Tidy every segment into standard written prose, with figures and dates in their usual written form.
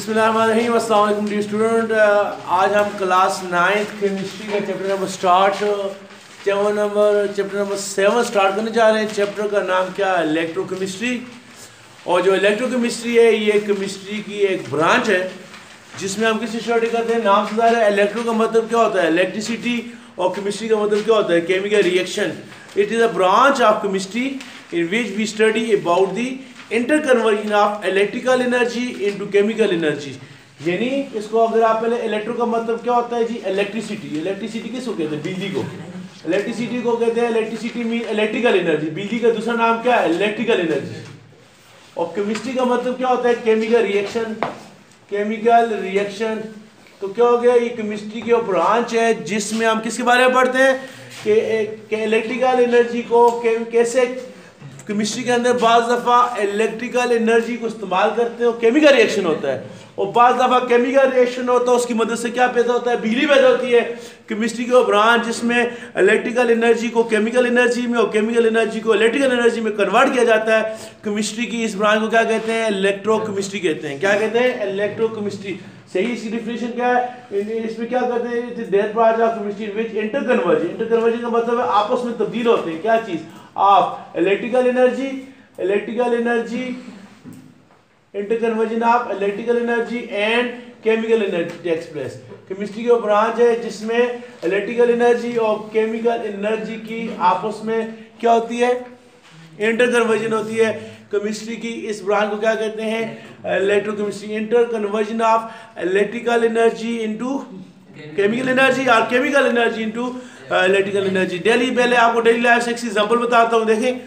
बिस्मिल्लाहिर्रहमानिर्रहीम। अस्सलाम वालेकुम डियर स्टूडेंट। आज हम क्लास 9th केमिस्ट्री का चैप्टर नंबर 7 स्टार्ट करने जा रहे हैं। चैप्टर का नाम क्या है? इलेक्ट्रोकेमिस्ट्री। और जो इलेक्ट्रोकेमिस्ट्री है ये केमिस्ट्री की एक ब्रांच है जिसमें हम किसी स्टडी करते हैं। नाम से ज़ाहिर है। इलेक्ट्रो का मतलब क्या होता है? इलेक्ट्रिसिटी। और केमिस्ट्री का मतलब क्या होता है? Chemical reaction. It is a branch of chemistry in which we study about the interconversion of electrical energy into chemical energy. यानी इसको अगर आप पहले इलेक्ट्रो का मतलब क्या होता है जी? इलेक्ट्रिसिटी। इलेक्ट्रिसिटी किसको कहते हैं? बिजली को। इलेक्ट्रिसिटी को कहते हैं, इलेक्ट्रिसिटी मीन इलेक्ट्रिकल एनर्जी। बिजली का दूसरा नाम क्या है? Electrical energy. और केमिस्ट्री का मतलब क्या होता है? Chemical reaction. केमिकल रिएक्शन तो क्या हो गया? ये केमिस्ट्री की ब्रांच है जिसमें हम किसके बारे में पढ़ते हैं कि इलेक्ट्रिकल एनर्जी को कैसे केमिस्ट्री के अंदर बाज़ दफ़ा इलेक्ट्रिकल एनर्जी को इस्तेमाल करते हैं और केमिकल रिएक्शन होता है। और बाज़ दफ़ा केमिकल रिएक्शन होता है उसकी मदद से क्या पैदा होता है? बिजली पैदा होती है। केमिस्ट्री की ब्रांच जिसमें इलेक्ट्रिकल एनर्जी को केमिकल एनर्जी में और केमिकल एनर्जी को इलेक्ट्रिकल एनर्जी में कन्वर्ट किया जाता है। केमिस्ट्री की इस ब्रांच को क्या कहते हैं? इलेक्ट्रोकेमिस्ट्री कहते हैं। क्या कहते हैं? इलेक्ट्रोकेमिस्ट्री। सही इसकी डिफिनेशन क्या है? इसमें क्या करते हैं? That branch of chemistry which interconversion. Interconversion का मतलब है आपस में तब्दील होते हैं। क्या चीज़? Of electrical energy interconversion of electrical energy and chemical energy takes place. Chemistry की ब्रांच है जिसमें इलेक्ट्रिकल एनर्जी और केमिकल एनर्जी की आपस में क्या होती है? इंटरकन्वर्जन होती है। केमिस्ट्री की इस ब्रांच को क्या कहते हैं? Electrochemistry. Interconversion of electrical energy into chemical energy और chemical energy into electrical energy. Daily पहले आपको डेली लाइफ से एक एग्जांपल बताता हूँ। देखें,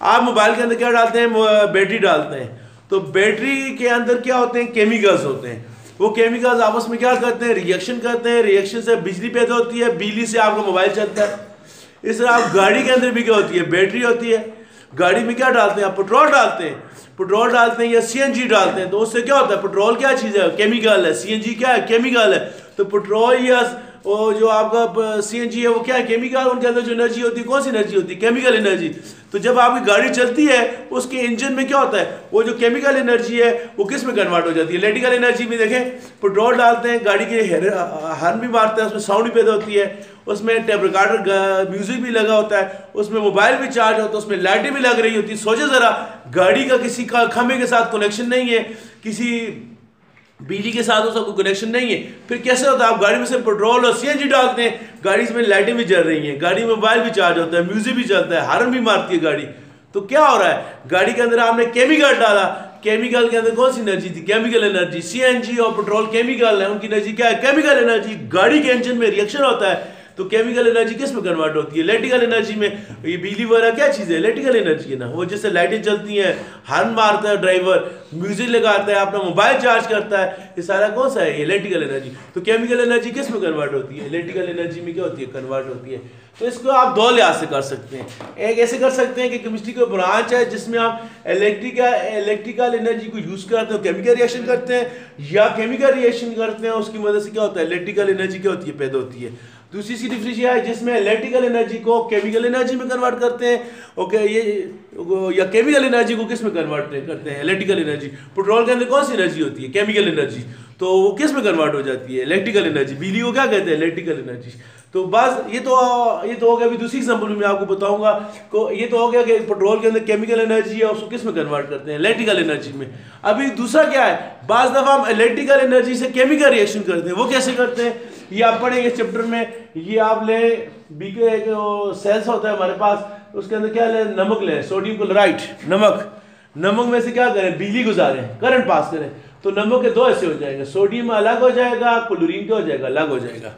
आप मोबाइल के अंदर क्या डालते हैं? बैटरी डालते हैं। तो बैटरी के अंदर क्या होते हैं? केमिकल्स होते हैं। वो केमिकल्स आपस में क्या करते हैं? रिएक्शन करते हैं। रिएक्शन से बिजली पैदा होती है। बिजली से आपका मोबाइल चलता है। इस तरह आप गाड़ी के अंदर भी क्या होती है? बैटरी होती है। गाड़ी में क्या डालते हैं? आप पेट्रोल डालते हैं। पेट्रोल डालते हैं या सीएनजी डालते हैं। तो उससे क्या होता है? पेट्रोल क्या चीज़ है? केमिकल है। सीएनजी क्या है? केमिकल है। तो पेट्रोल या वो जो आपका सीएनजी है वो क्या है? केमिकल। उनके अंदर जो एनर्जी होती है कौन सी एनर्जी होती है? Chemical energy. तो जब आपकी गाड़ी चलती है उसके इंजन में क्या होता है? वो जो केमिकल एनर्जी है वो किस में कन्वर्ट हो जाती है? इलेक्ट्रिकल एनर्जी में। देखें, पेट्रोल डालते हैं, गाड़ी के हॉर्न भी मारते हैं, उसमें साउंड भी पैदा होती है, उसमें टेप रिकॉर्डर म्यूजिक भी लगा होता है, उसमें मोबाइल भी चार्ज होता है, उसमें लाइटें भी लग रही होती है। सोचो ज़रा, गाड़ी का किसी का खंभे के साथ कनेक्शन नहीं है, किसी बिजली के साथ उसका कोई कनेक्शन नहीं है, फिर कैसे होता है? आप गाड़ी में से पेट्रोल और सीएनजी डालते हैं, गाड़ी में लाइटें भी जल रही हैं, गाड़ी में मोबाइल भी चार्ज होता है, म्यूजिक भी चलता है, हॉर्न भी मारती है गाड़ी। तो क्या हो रहा है? गाड़ी के अंदर आपने केमिकल डाला। केमिकल के अंदर कौन सी एनर्जी थी? Chemical energy. सीएनजी और पेट्रोल केमिकल है, उनकी एनर्जी क्या है? Chemical energy. गाड़ी के इंजन में रिएक्शन होता है तो केमिकल एनर्जी किस में कन्वर्ट होती है? इलेक्ट्रिकल एनर्जी में। ये बिजली वगैरह क्या चीज़ है? इलेक्ट्रिकल एनर्जी है ना। वो जैसे लाइटें चलती हैं, हॉर्न मारता है ड्राइवर, म्यूजिक लगाता है, अपना मोबाइल चार्ज करता है, ये सारा कौन सा है? Electrical energy. तो केमिकल एनर्जी किस में कन्वर्ट होती है? इलेक्ट्रिकल एनर्जी में क्या होती है? कन्वर्ट होती है। तो इसको आप दो लिहाज से कर सकते हैं। एक ऐसे कर सकते हैं कि केमिस्ट्री का ब्रांच है जिसमें आप इलेक्ट्रिकल एनर्जी को यूज़ करते हैं, केमिकल रिएक्शन करते हैं, या केमिकल रिएक्शन करते हैं उसकी मदद से क्या होता है? इलेक्ट्रिकल एनर्जी क्या होती है? पैदा होती है। दूसरी सी डिफरेंशिएशन है जिसमें इलेक्ट्रिकल एनर्जी को केमिकल एनर्जी में कन्वर्ट करते हैं। ओके, ये या केमिकल एनर्जी को किस में कन्वर्ट करते हैं? Electrical energy. पेट्रोल के अंदर कौन सी एनर्जी होती है? Chemical energy. तो वो किस में कन्वर्ट हो जाती है? Electrical energy. बिजली को क्या कहते हैं? Electrical energy. तो बस ये तो हो गया। अभी दूसरी एग्जांपल में मैं आपको बताऊंगा को ये तो हो गया कि पेट्रोल के अंदर केमिकल एनर्जी है, उसको किस में कन्वर्ट करते हैं? इलेक्ट्रिकल एनर्जी में। अभी दूसरा क्या है? बाज़ दफ़ा हम इलेक्ट्रिकल एनर्जी से केमिकल रिएक्शन करते हैं। वो कैसे करते हैं ये आप पढ़ेंगे इस चैप्टर में। ये आप ले बीके जो सेल्स होता है हमारे पास, उसके अंदर क्या ले? नमक ले, सोडियम क्लोराइड, नमक में से क्या करें? बिजली गुजारें, करंट पास करें। तो नमक के दो ऐसे हो जाएंगे, सोडियम अलग हो जाएगा, क्लोरीन क्या हो जाएगा? अलग हो जाएगा।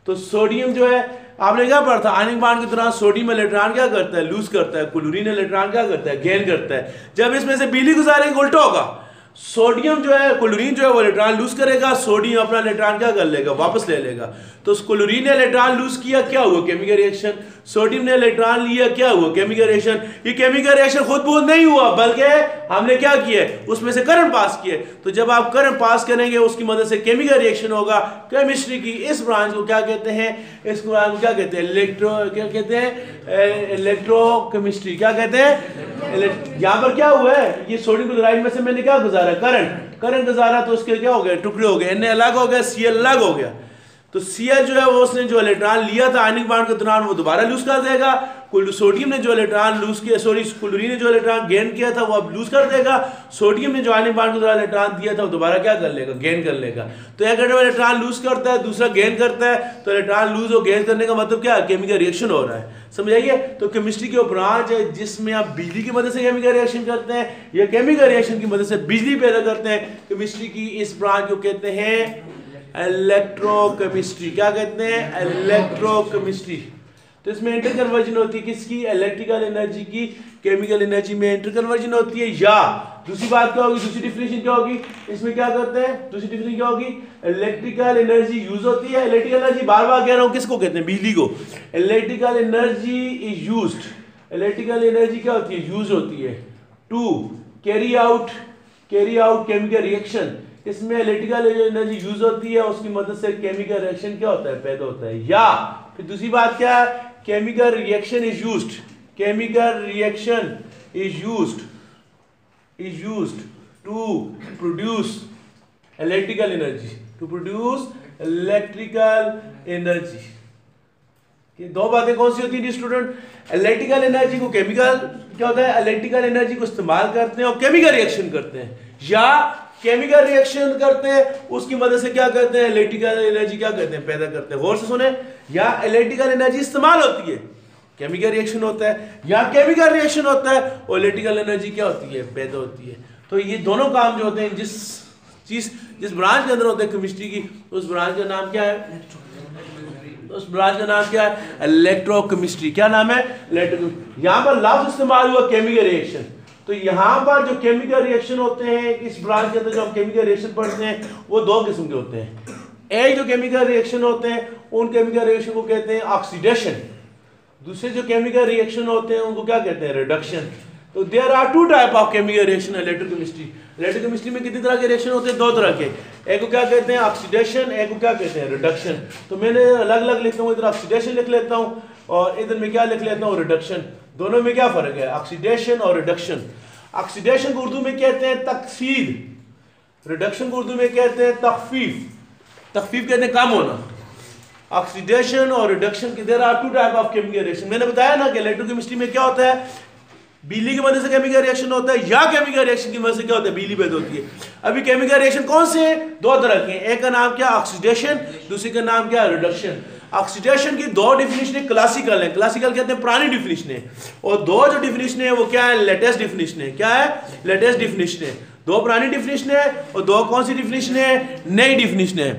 तो सोडियम जो है आपने क्या पढ़ा था? आयनिक बांड की तरह सोडियम इलेक्ट्रॉन क्या करता है? लूज करता है। क्लोरीन इलेक्ट्रॉन क्या करता है? गेन करता है। जब इसमें से बिजली गुजारेंगे उल्टा होगा। सोडियम जो है, क्लोरीन जो है वो इलेक्ट्रॉन लूज करेगा, सोडियम अपना इलेक्ट्रॉन क्या कर लेगा? वापस ले लेगा। तो क्लोरीन ने इलेक्ट्रॉन लूज किया, क्या हुआ? Chemical reaction. सोडियम ने इलेक्ट्रॉन लिया, क्या हुआ? Chemical reaction. ये केमिकल रिएक्शन खुद बहुत नहीं हुआ, बल्कि हमने क्या किया? उसमें से करंट पास किए। तो जब आप करंट पास करेंगे उसकी मदद से केमिकल रिएक्शन होगा। केमिस्ट्री की इस ब्रांच को क्या कहते हैं? इस ब्रांच को क्या कहते हैं? क्या कहते हैं? इलेक्ट्रोकेमिस्ट्री। क्या कहते हैं? यहाँ पर क्या हुआ है, ये सोडियम क्लोराइड में से मैंने क्या गुजारा, करंट गुजारा, तो उसके क्या हो गया, टुकड़े हो गए, Na अलग हो गया, Cl अलग हो गया। तो Cl जो है वो उसने जो इलेक्ट्रॉन लिया था आयनिक बॉन्ड के दौरान वो दोबारा लूज कर देगा, सोडियम ने जो इलेक्ट्रॉन लूज किया, सॉरी क्लोरीन ने जो इलेक्ट्रॉन गेन किया था वो अब लूज कर देगा, सोडियम ने जो आयनिक बॉन्ड के दौरान इलेक्ट्रॉन दिया था वो दोबारा क्या कर लेगा, गेन कर लेगा। तो एक इलेक्ट्रॉन लूज करता है, दूसरा गेन करता है, तो इलेक्ट्रॉन लूज और गेन करने का मतलब क्या है, केमिकल रिएक्शन हो रहा है, समझ आइए। तो केमिस्ट्री की वो ब्रांच है जिसमें आप बिजली की मदद से केमिकल रिएक्शन करते हैं या केमिकल रिएक्शन की मदद से बिजली पैदा करते हैं। केमिस्ट्री की इस ब्रांच को कहते हैं इलेक्ट्रोकेमिस्ट्री। क्या कहते हैं, इलेक्ट्रोकेमिस्ट्री। तो इसमें इंटर कन्वर्जन होती है किसकी, इलेक्ट्रिकल एनर्जी की केमिकल एनर्जी में इंटर कन्वर्जन होती है। या दूसरी बात क्या होगी, दूसरी डिफिनेशन क्या होगी, इसमें क्या करते हैं, दूसरी डिफिनेशन क्या होगी, इलेक्ट्रिकल एनर्जी यूज होती है। इलेक्ट्रिकल एनर्जी बार बार कह रहा हूं किसको कहते हैं, बिजली को। Electrical energy is used, electrical energy क्या होती है, यूज होती है to carry out chemical reaction. इसमें इलेक्ट्रिकल एनर्जी यूज होती है, उसकी मदद से केमिकल रिएक्शन क्या होता है, पैदा होता है। या फिर दूसरी बात क्या है, chemical reaction is used, chemical reaction is used to produce electrical energy, to produce electrical energy. ये दो बातें कौन सी होती है स्टूडेंट, इलेक्ट्रिकल एनर्जी को केमिकल क्या होता है, इलेक्ट्रिकल एनर्जी को इस्तेमाल करते हैं और केमिकल रिएक्शन करते हैं, या केमिकल रिएक्शन करते हैं उसकी मदद से क्या करते हैं, इलेक्ट्रिकल एनर्जी क्या करते हैं, पैदा करते हैं। गौर से सुने, या इलेक्ट्रिकल एनर्जी इस्तेमाल होती है, केमिकल रिएक्शन होता है, या केमिकल रिएक्शन होता है और इलेक्ट्रिकल एनर्जी क्या होती है, पैदा होती है। तो ये दोनों काम जो होते हैं जिस ब्रांच के अंदर होते हैं केमिस्ट्री की, उस ब्रांच का नाम क्या है, उस ब्रांच का नाम क्या है, इलेक्ट्रोकेमिस्ट्री। क्या नाम है, इलेक्ट्रोकेमिस्ट्री। यहां पर लफ्ज इस्तेमाल हुआ केमिकल रिएक्शन। तो यहां पर जो केमिकल रिएक्शन होते हैं इस ब्रांच के अंदर जो हम केमिकल रिएक्शन पढ़ते हैं वो दो किस्म के होते हैं। एक जो केमिकल रिएक्शन होते हैं उन केमिकल रिएक्शन को कहते हैं ऑक्सीडेशन, दूसरे जो केमिकल रिएक्शन होते हैं उनको क्या कहते हैं, रिडक्शन। तो there are two type of chemical reaction electrochemistry. Electrochemistry में कितनी तरह के रिएक्शन होते हैं, दो तरह के, एक को क्या कहते हैं ऑक्सीडेशन, एक को क्या कहते हैं रिडक्शन। तो मैंने अलग अलग लिखता हूँ, इधर ऑक्सीडेशन लिख लेता हूँ और इधर मैं क्या लिख लेता हूँ, रिडक्शन। दोनों में क्या फर्क है, ऑक्सीडेशन और रिडक्शन। ऑक्सीडेशन को उर्दू में कहते हैं तकसीद, रिडक्शन को उर्दू में कहते हैं तखफीफ। तखफीफ कहते हैं कम होना। ऑक्सीडेशन और रिडक्शन के there are two type of chemical reaction. मैंने बताया ना कि इलेक्ट्रोकेमिस्ट्री में क्या होता है, बिजली की मदद से केमिकल रिएक्शन होता है या केमिकल रिएक्शन की मदद से क्या होता है, बिजली पैदा होती है। अभी केमिकल रिएक्शन कौन से हैं, दो तरह के हैं, एक का नाम क्या ऑक्सीडेशन, दूसरे का नाम क्या रिडक्शन। ऑक्सीडेशन की दो डिफिनेशन क्लासिकल है, क्लासिकल कहते हैं पुरानी डिफिनेशन है, और दो जो डिफिनेशन है वो क्या है, लेटेस्ट डिफिनेशन है। क्या है, लेटेस्ट डिफिनेशन है। दो पुरानी डिफिनेशन है और दो कौन सी डिफिनेशन है, नई डिफिनेशन है।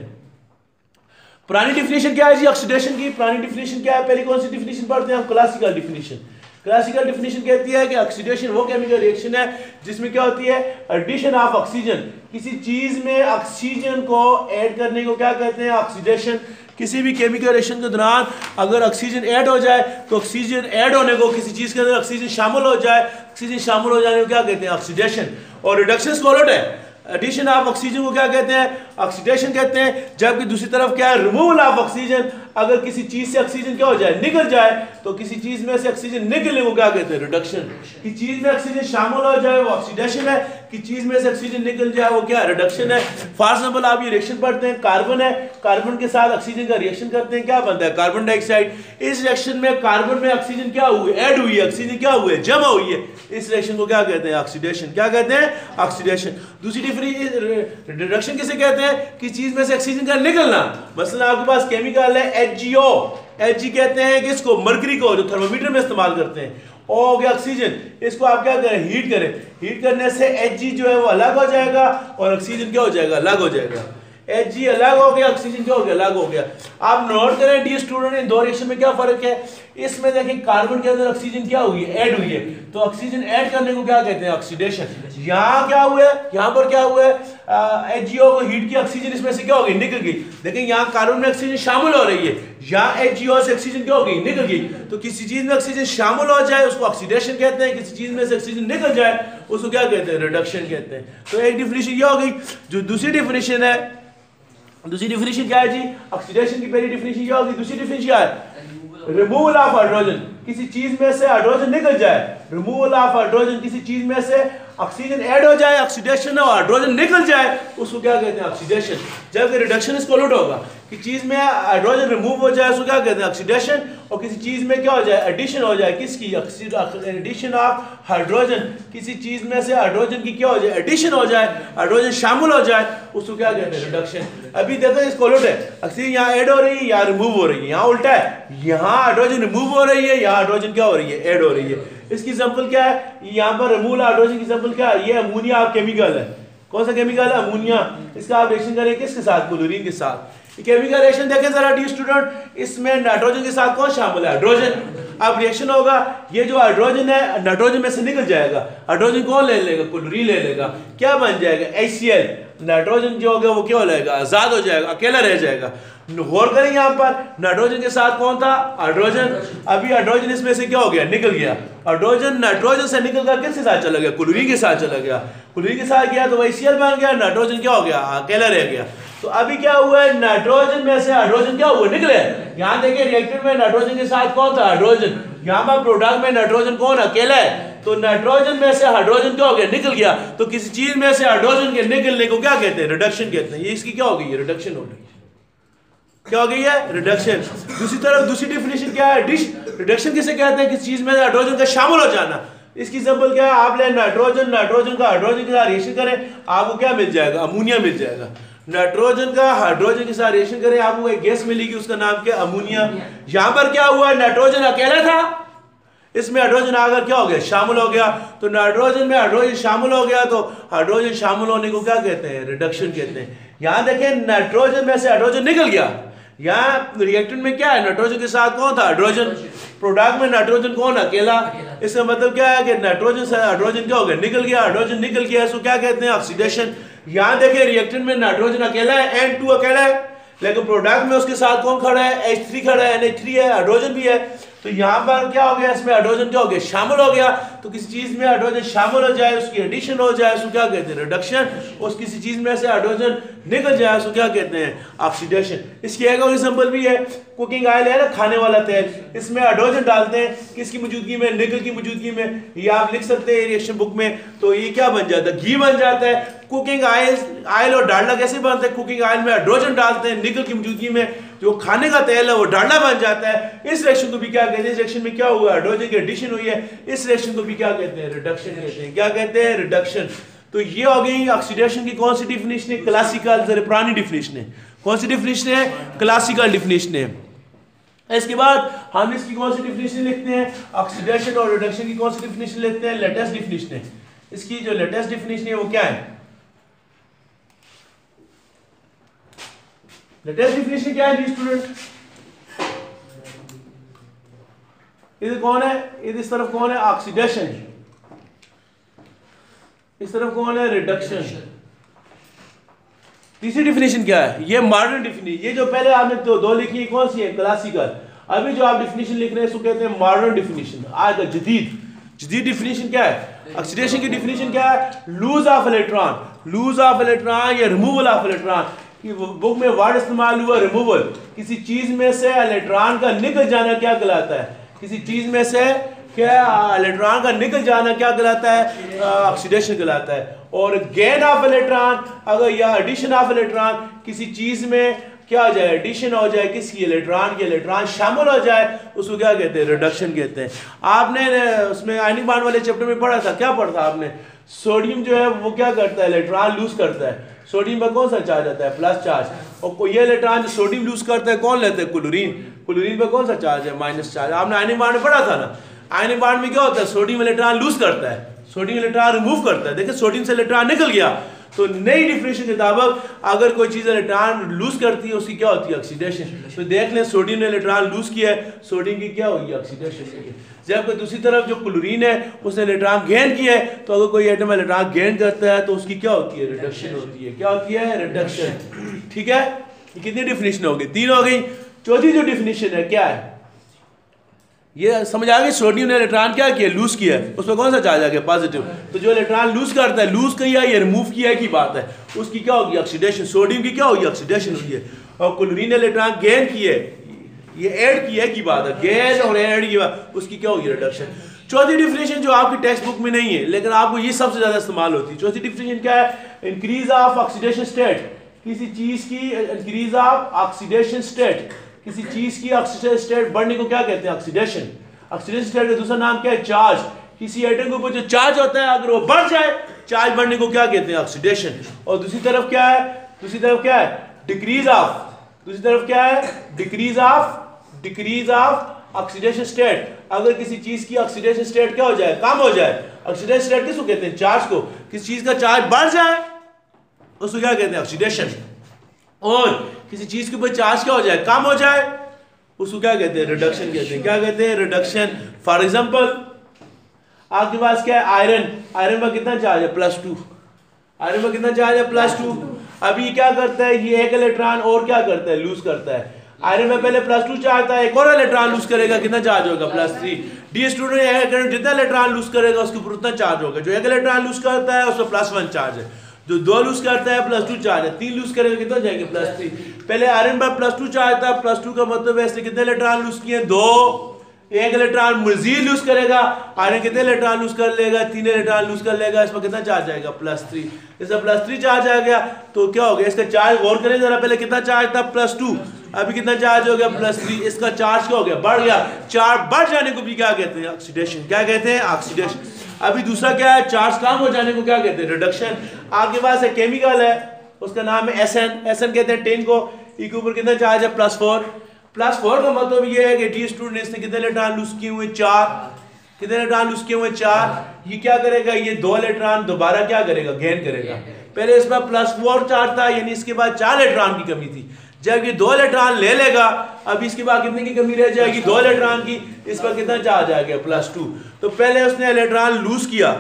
पुरानी डिफिनेशन क्या है जी, ऑक्सीडेशन की पुरानी डिफिनेशन क्या है, पहले कौन सी डिफिनेशन पढ़ते हैं हम, क्लासिकल डिफिनेशन। क्लासिकल डिफिनेशन कहती है कि ऑक्सीडेशन वो केमिकल रिएक्शन है जिसमें क्या होती है, एडिशन ऑफ ऑक्सीजन। किसी चीज में ऑक्सीजन को ऐड करने को क्या कहते हैं, ऑक्सीडेशन। किसी भी केमिकल रिएक्शन के दौरान अगर ऑक्सीजन ऐड हो जाए तो ऑक्सीजन ऐड होने को, किसी चीज के अंदर ऑक्सीजन शामिल हो जाए, ऑक्सीजन शामिल हो जाने को क्या कहते हैं, ऑक्सीडेशन। और रिडक्शन को उलट है, एडिशन ऑफ ऑक्सीजन को क्या कहते हैं, ऑक्सीडेशन कहते हैं। जबकि दूसरी तरफ क्या है, रिमूवल ऑफ ऑक्सीजन। अगर किसी चीज से ऑक्सीजन क्या हो जाए, निकल जाए, तो किसी चीज में से ऑक्सीजन निकलने को क्या कहते हैं, रिडक्शन। कि चीज में ऑक्सीजन शामिल हो जाए वो ऑक्सीडेशन है, कि चीज में से ऑक्सीजन निकल जाए वो क्या, रिडक्शन है। फॉर एग्जांपल आप ये रिएक्शन पढ़ते हैं, कार्बन है, कार्बन के साथ ऑक्सीजन का रिएक्शन करते हैं, क्या बनता है, कार्बन डाइऑक्साइड। इस रिएक्शन में कार्बन में ऑक्सीजन क्या हुई, ऐड हुई है, ऑक्सीजन क्या हुई है, जमा हुई है। इस रिएक्शन को क्या कहते हैं, ऑक्सीडेशन। क्या कहते हैं, ऑक्सीडेशन। दूसरी रिडक्शन किसे कहते हैं, कि चीज में से ऑक्सीजन का निकलना। मसलन आपके पास केमिकल है HgO, Hg कहते हैं किसको, मरकरी को, जो थर्मोमीटर में इस्तेमाल करते हैं। O हो गया ऑक्सीजन, इसको आप क्या करें, हीट करें। हीट करने से Hg जो है वो अलग हो जाएगा और ऑक्सीजन क्या हो जाएगा, अलग हो जाएगा। Hg अलग हो गया, ऑक्सीजन क्या हो गया, अलग हो गया। आप नोट करें डी स्टूडेंट, इन दो रिएक्शन में क्या फर्क है। इसमें देखिए कार्बन के अंदर ऑक्सीजन क्या हुई है, ऐड हुई है, तो ऑक्सीजन ऐड करने को क्या कहते हैं, ऑक्सीडेशन। यहाँ क्या हुआ है, यहाँ पर क्या हुआ है, HgO को हीट की, ऑक्सीजन इसमें से क्या हो गई, निकल गई। देखिए यहाँ कार्बन में ऑक्सीजन शामिल हो रही है, यहाँ HgO से ऑक्सीजन क्या हो गई, निकल गई। तो किसी चीज में ऑक्सीजन शामिल हो जाए उसको ऑक्सीडेशन कहते हैं, किसी चीज में से ऑक्सीजन निकल जाए उसको क्या कहते हैं, रिडक्शन कहते हैं। तो एक डिफिनेशन ये हो गई। जो दूसरी डिफिनेशन है, दूसरी डिफिनेशन क्या है जी, ऑक्सीडेशन की पहली डिफिनेशन क्या होगी, दूसरी डिफिनेशन क्या है, रिमूवल ऑफ हाइड्रोजन, किसी चीज में से हाइड्रोजन निकल जाए, रिमूवल ऑफ हाइड्रोजन, किसी चीज में से ऑक्सीजन ऐड हो जाए, ऑक्सीडेशन और हाइड्रोजन निकल जाए, उसको क्या कहते हैं? ऑक्सीडेशन। जबकि रिडक्शन इसको उलट होगा कि चीज में हाइड्रोजन रिमूव हो जाए, उसको क्या कहते हैं? ऑक्सीडेशन। और किसी चीज में क्या हो जाए? एडिशन हो जाए, किसकी? एडिशन ऑफ हाइड्रोजन, किसी चीज में से हाइड्रोजन की क्या हो जाए? एडिशन हो जाए, हाइड्रोजन शामिल हो जाए, उसको क्या कहते हैं? रिडक्शन। अभी देखो इसको उलट है, ऑक्सीजन यहाँ ऐड हो रही है, यहाँ रिमूव हो रही है, यहाँ उल्टा है, यहाँ हाइड्रोजन रिमूव हो रही है, यहाँ हाइड्रोजन क्या हो रही है? ऐड हो रही है। इसकी एग्जांपल क्या है? यहाँ पर रिमूवल हाइड्रोजन की एग्जांपल क्या है? ये अमोनिया आप केमिकल है। कौन सा केमिकल है? अमोनिया। इसका आप रिएक्शन करें किसके साथ? क्लोरीन के साथ। केमिकल रिएक्शन देखें जरा डी स्टूडेंट, इसमें नाइट्रोजन के साथ कौन शामिल है? हाइड्रोजन। अब रिएक्शन होगा, ये जो हाइड्रोजन है नाइट्रोजन में से निकल जाएगा, हाइड्रोजन कौन ले लेगा? क्लोरीन ले लेगा। क्या बन जाएगा? HCl। नाइट्रोजन जो होगा वो क्या हो जाएगा? आजाद हो जाएगा, अकेला रह जाएगा। गौर करें यहाँ पर नाइट्रोजन के साथ कौन था? हाइड्रोजन। अभी हाइड्रोजन इसमें से क्या हो गया? निकल गया। हाइड्रोजन नाइट्रोजन से निकल कर किसके साथ चला गया? क्लोरीन के साथ चला गया। क्लोरीन के साथ गया तो HCl बन गया, नाइट्रोजन क्या हो गया? अकेला रह गया। तो अभी क्या हुआ है? नाइट्रोजन में से हाइड्रोजन क्या हुआ? निकले। यहाँ देखिए रिएक्टर में नाइट्रोजन के साथ कौन था? हाइड्रोजन। यहाँ पर प्रोडक्ट में नाइट्रोजन कौन? अकेला है। तो नाइट्रोजन में से हाइड्रोजन क्या हो गया? निकल गया। तो किसी चीज में से हाइड्रोजन के निकलने को क्या कहते हैं? रिडक्शन कहते हैं। ये इसकी क्या हो गई है? रिडक्शन हो गई। क्या हो गई है? रिडक्शन। दूसरी तरफ दूसरी डेफिनेशन क्या है? रिडक्शन किसे कहते हैं? किसी चीज में हाइड्रोजन का शामिल हो जाना। इसकी एग्जांपल क्या है? आप ले नाइट्रोजन का हाइड्रोजन के साथ रिएक्शन करें, आपको क्या मिल जाएगा? अमोनिया मिल जाएगा। नाइट्रोजन का हाइड्रोजन के साथ रिएक्शन करें, आपको एक गैस मिलेगी, उसका नाम क्या? अमोनिया। यहां पर क्या हुआ? नाइट्रोजन अकेला था, इसमें हाइड्रोजन आकर क्या हो गया? शामिल हो गया। तो नाइट्रोजन में हाइड्रोजन शामिल हो गया, तो हाइड्रोजन शामिल होने को क्या कहते हैं? रिडक्शन कहते हैं। यहां देखें नाइट्रोजन में से हाइड्रोजन निकल गया। यहाँ रिएक्टेंट में क्या है? नाइट्रोजन के साथ कौन था? हाइड्रोजन। प्रोडक्ट में नाइट्रोजन कौन? अकेला। इसका मतलब क्या है कि नाइट्रोजन से हाइड्रोजन क्या हो गया? निकल गया। हाइड्रोजन निकल गया, इसको क्या कहते हैं? ऑक्सीडेशन। यहाँ देखिए रिएक्टेंट में नाइट्रोजन अकेला है, N2 अकेला है, लेकिन प्रोडक्ट में उसके साथ कौन खड़ा है? H3 खड़ा है, NH3 है, हाइड्रोजन भी है। तो यहाँ पर क्या हो गया? इसमें हाइड्रोजन क्या हो गया? शामिल हो गया। तो किसी चीज में हाइड्रोजन शामिल हो जाए, उसकी एडिशन हो जाए, उसको क्या कहते हैं? रिडक्शन। उस किसी चीज में से हाइड्रोजन निकल जाए, उसको क्या कहते हैं? ऑक्सीडेशन। इसकी एक और एग्जांपल भी है, कुकिंग ऑयल है ना, खाने वाला तेल, इसमें हाइड्रोजन डालते हैं, किसकी मौजूदगी में? निकल की मौजूदगी में। ये आप लिख सकते हैं रिएक्शन बुक में। तो ये क्या बन जाता है? घी बन जाता है। कुकिंग ऑयल और डालडा कैसे बनते हैं? कुकिंग ऑयल में हाइड्रोजन डालते हैं, निकल की मौजूदगी में जो खाने का तेल है वो डालडा बन जाता है। इस रिएक्शन को भी क्या कहते हैं? इस रिएक्शन में क्या हुआ? हाइड्रोजन की एडिशन हुई है। इस रिएक्शन को भी क्या कहते हैं? रिडक्शन कहते हैं। क्या कहते हैं? रिडक्शन। तो ये हो गई ऑक्सीडेशन की कौन सी डिफिनेशन है? क्लासिकल, जरा पुरानी डिफिनेशन है। कौन सी डिफिनेशन है? क्लासिकल डिफिनेशन है। इसके बाद हम इसकी कौन सी डिफिनेशन लिखते हैं? ऑक्सीडेशन और रिडक्शन की कौन सी डिफिनेशन लिखते हैं? लेटेस्ट डिफिनेशन है। इसकी जो लेटेस्ट डिफिनेशन है वो क्या है? लेटेस्ट डिफिनेशन क्या है स्टूडेंट? इधर कौन है? इस तरफ कौन है? ऑक्सीडेशन। इस तरफ कौन है? रिडक्शन। तीसरी डिफिनेशन क्या है? ये मॉडर्न डिफिनेशन। ये जो पहले आपने दो लिखी है कौन सी है? क्लासिकल। अभी जो आप डिफिनेशन लिख रहे हैं इसको कहते हैं मॉडर्न डिफिनेशन। आज का जदीद डिफिनेशन क्या है? ऑक्सीडेशन की डिफिनेशन क्या है? लूज ऑफ इलेक्ट्रॉन या रिमूवल ऑफ इलेक्ट्रॉन। बुक में वर्ड इस्तेमाल हुआ रिमूवल। किसी चीज में से इलेक्ट्रॉन का निकल जाना क्या कहलाता है? किसी चीज में से क्या इलेक्ट्रॉन का निकल जाना क्या कहलाता है? ऑक्सीडेशन कहलाता है। और गेन ऑफ इलेक्ट्रॉन अगर या एडिशन ऑफ इलेक्ट्रॉन, किसी चीज में क्या हो जाए? एडिशन हो जाए, किसकी? इलेक्ट्रॉन के इलेक्ट्रॉन शामिल हो जाए, उसको क्या कहते हैं? रिडक्शन कहते हैं। आपने उसमें आयनिक बॉन्ड वाले चैप्टर में पढ़ा था, क्या पढ़ा था आपने? सोडियम जो है वो क्या करता है? इलेक्ट्रॉन लूज करता है। सोडियम पर कौन सा चार्ज आता है? Plus charge. और ये इलेक्ट्रॉन जो सोडियम लूज करता है कौन लेता है? क्लोरीन। क्लोरीन पर कौन सा चार्ज है? Minus charge. आपने आयनिक बॉन्ड में पढ़ा था ना। आयनिक बॉन्ड में क्या होता है? सोडियम इलेक्ट्रॉन लूज करता है, सोडियम इलेक्ट्रॉन रिमूव करता है। देखिए सोडियम से इलेक्ट्रॉन निकल गया। तो नई डिफिनेशन के मुताबिक अगर कोई चीज इलेक्ट्रॉन लूज करती है उसकी क्या होती है? ऑक्सीडेशन। तो देख लें सोडियम ने इलेक्ट्रॉन लूज किया है, सोडियम की क्या हुई? ऑक्सीडेशन। जबकि दूसरी तरफ जो क्लोरीन है उसने इलेक्ट्रॉन गेन किया है, तो अगर कोई एटम इलेक्ट्रॉन गेन करता है तो उसकी क्या होती है? रिडक्शन होती है। क्या होती है? रिडक्शन। ठीक है, ये कितनी डिफिनेशन हो गई? 3 हो गई। चौथी जो डिफिनेशन है क्या है? ये समझ आ गई? सोडियम ने इलेक्ट्रॉन क्या किया? लूज किया है। उसमें कौन सा चार्ज आ गया? पॉजिटिव। तो जो इलेक्ट्रॉन लूज करता है, लूज किया या रिमूव किया की बात है, उसकी क्या होगी? ऑक्सीडेशन। सोडियम की क्या होगी? ऑक्सीडेशन हुई है। और क्लोरीन ने इलेक्ट्रॉन गेन किए, ये ऐड किया की बात है, गैस और ऐड की बात, उसकी क्या होगी रिडक्शन। चौथी डिफिनेशन जो आपकी टेक्स्ट बुक में नहीं है लेकिन आपको ये सबसे ज्यादा इस्तेमाल होती है, चौथी डिफिनेशन क्या है, इंक्रीज ऑफ ऑक्सीडेशन स्टेट, किसी चीज की इंक्रीज ऑफ ऑक्सीडेशन स्टेट, किसी चीज की ऑक्सीडेशन स्टेट बढ़ने को क्या कहते हैं, ऑक्सीडेशन। ऑक्सीडेशन स्टेट का दूसरा नाम क्या है, चार्ज। किसी एटम के ऊपर जो चार्ज होता है अगर वो बढ़ जाए, चार्ज बढ़ने को क्या कहते हैं, ऑक्सीडेशन। और दूसरी तरफ क्या है, डिक्रीज ऑफ, दूसरी तरफ क्या है, डिक्रीज ऑफ ऑक्सीडेशन स्टेट। अगर किसी चीज की ऑक्सीडेशन स्टेट क्या हो जाए, कम हो जाए, ऑक्सीडेशन स्टेट किसको कहते हैं, चार्ज को। किसी चीज का चार्ज बढ़ जाए उसको क्या कहते हैं, ऑक्सीडेशन। और किसी चीज के ऊपर चार्ज क्या हो जाए, कम हो जाए, उसको क्या कहते हैं, रिडक्शन कहते हैं। क्या कहते हैं, रिडक्शन। फॉर एग्जांपल आपके पास क्या है, आयरन, आयरन पर कितना चार्ज है, +2, आयरन पर कितना चार्ज है, +2। अभी क्या करता है, ये एक इलेक्ट्रॉन और क्या करता है, लूज करता है। आयरन में पहले +2 चार्ज था, एक और इलेक्ट्रॉन लूज करेगा, कितना चार्ज होगा, +3। डी स्टूडेंट जितना इलेक्ट्रॉन लूज करेगा उसके ऊपर उतना चार्ज होगा। जो एक इलेक्ट्रॉन लूज करता है उसमें +1 चार्ज है, जो 2 लूज करता है +2 चार्ज है, 3 लूज करेगा कितना जाएंगे, +3। पहले आयरन पर +2 चार्ज था, +2 का मतलब है इसने कितने इलेक्ट्रॉन लूज किए, 2। एक इलेक्ट्रॉन मजीद लूज करेगा, आयरन कितने इलेक्ट्रॉन लूज कर लेगा, 3 इलेक्ट्रॉन लूज कर लेगा, इसमें कितना चार्ज आएगा, +3। इसका +3 चार्ज आ गया तो क्या हो गया, इसका चार्ज गौर करें जरा, पहले कितना चार्ज था, +2, अभी कितना चार्ज हो गया, +3। इसका चार्ज क्या हो गया, बढ़ गया। चार्ज बढ़ जाने को भी क्या कहते हैं, ऑक्सीडेशन। क्या कहते हैं, ऑक्सीडेशन। अभी दूसरा क्या है, चार्ज कम हो जाने को क्या कहते हैं, रिडक्शन। आपके पास एक केमिकल है उसका नाम है SN कहते हैं 10 को, ई के ऊपर कितना चार्ज है, +4। +4 का मतलब ये है कि डी स्टूडेंट ने कितने इलेक्ट्रॉन लूज किए हुए, 4। कितने इलेक्ट्रॉन लूज किए हुए, 4। ये क्या करेगा, ये 2 इलेक्ट्रॉन दोबारा क्या करेगा, गेन करेगा। पहले इसमें +4 चार्ज था, यानी इसके बाद 4 इलेक्ट्रॉन की कमी थी। जब ये 2 इलेक्ट्रॉन ले लेगा, अब इसके बाद कितने की कमी रह जाएगी, 2 इलेक्ट्रॉन की। इस पर कितना चार्ज आ गया, +2। तो पहले उसने इलेक्ट्रॉन लूज किया,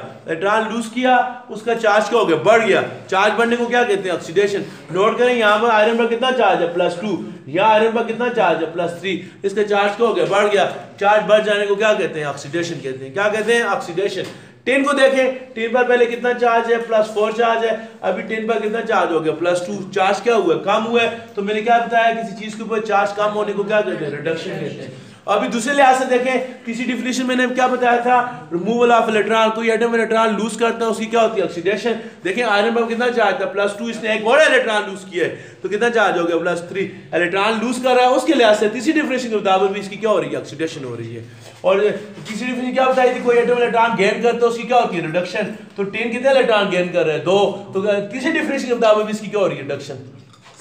उसका चार्ज क्या हो गया, बढ़ गया। चार्ज बढ़ने को क्या कहते हैं, ऑक्सीडेशन। नोट करें यहाँ पर आयरन पर कितना चार्ज है, +2, यहाँ आयरन पर कितना चार्ज है, +3। इसका चार्ज क्या हो गया, बढ़ गया। चार्ज बढ़ जाने को क्या कहते हैं, ऑक्सीडेशन कहते हैं। क्या कहते हैं, ऑक्सीडेशन। 10 को देखें, 10 पर पहले कितना चार्ज है, +4 चार्ज है, अभी 10 पर कितना चार्ज हो गया, +2। चार्ज क्या हुआ, कम हुआ है। तो मैंने क्या बताया, किसी चीज के ऊपर चार्ज कम होने को क्या कहते हैं, रिडक्शन कहते हैं। अभी दूसरे लिहाज से देखें, किसी डिफिनेशन मैंने क्या बताया था, रिमूवल ऑफ इलेक्ट्रॉन। कोई एटम इलेक्ट्रॉन लूज करता है उसकी क्या होती है, ऑक्सीडेशन। देखें आयरन पर कितना चार्ज था, +2, इसने एक और इलेक्ट्रॉन लूज किया है तो कितना चार्ज हो गया, +3। इलेक्ट्रॉन लूज कर रहा है, उसके लिहाज से तीसरी डिफिनेशन के मुताबिक भी इसकी क्या हो रही है, ऑक्सीडेशन हो रही है। और तीसरी डिफिनेशन क्या बताई थी, कोई एटम इलेक्ट्रॉन गेन करता है उसकी क्या होती है, रिडक्शन। तो 10 कितने इलेक्ट्रॉन गेन कर रहे हैं, 2। तो तीसरी डिफिनेशन के मुताबिक इसकी क्या हो रही है, रिडक्शन।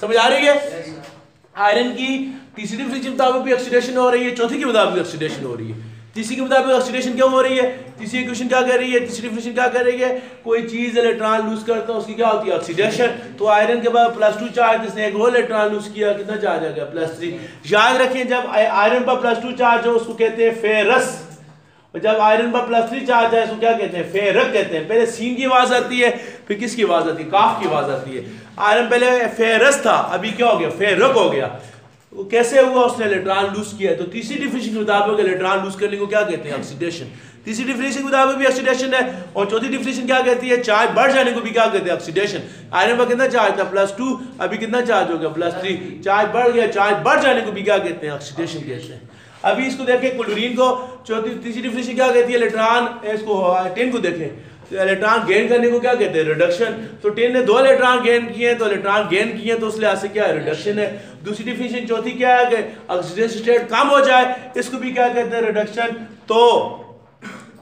समझ आ रही है। आयरन की तीसरी डिफिनेशन के मुताबिक भी ऑक्सीडेशन हो रही है, चौथी के मुताबिक ऑक्सीडेशन हो रही है, तीसरी के मुताबिक ऑक्सीडेशन क्यों हो रही है। तीसरी इक्वेशन क्या कह रही है, तीसरी डिफिनेशन क्या कह रही है, कोई चीज इलेक्ट्रॉन लूज करता है उसकी क्या होती है, ऑक्सीडेशन। तो आयरन के बाद +2 चार्ज, इसने एक और इलेक्ट्रॉन लूज किया, कितना चार्ज आ गया, +3। याद रखें जब आयरन पर +2 चार्ज हो उसको कहते हैं फेरस, और जब आयरन पर +3 चार्ज है उसको क्या कहते हैं, फेरक कहते हैं। पहले सीन की आवाज आती है, फिर किसकी आवाज आती है, काफ की आवाज आती है। आयरन पहले फेरस था, अभी क्या हो गया, फेरक हो गया। वो कैसे हुआ, उसने इलेक्ट्रॉन लूज किया। तो तीसरी डिफिनेशन के मुताबिक इलेक्ट्रॉन लूज करने को क्या कहते हैं, ऑक्सीडेशन। तीसरी डिफिनेशन के मुताबिक भी ऑक्सीडेशन है। और चौथी डिफिनेशन क्या कहती है, चार्ज बढ़ जाने को भी क्या कहते हैं, ऑक्सीडेशन। आयरन पर कितना चार्ज था, +2, अभी कितना चार्ज हो गया, +3। चार्ज बढ़ गया, चार्ज बढ़ जाने को भी क्या कहते हैं, ऑक्सीडेशन कहते हैं। अभी इसको देखें, क्लोरीन को तीसरी डिफिनेशन क्या कहती है, इलेक्ट्रॉन, इसको 10 को देखें, तो इलेक्ट्रॉन गेन करने को क्या कहते हैं, रिडक्शन। तो 10 ने 2 इलेक्ट्रॉन गेन किए, तो इलेक्ट्रॉन गेन किए तो उस लिहाज से क्या है, रिडक्शन है। दूसरी डिफिनेशन चौथी क्या है कि ऑक्सीडेशन स्टेट कम हो जाए, इसको भी क्या कहते हैं, रिडक्शन। तो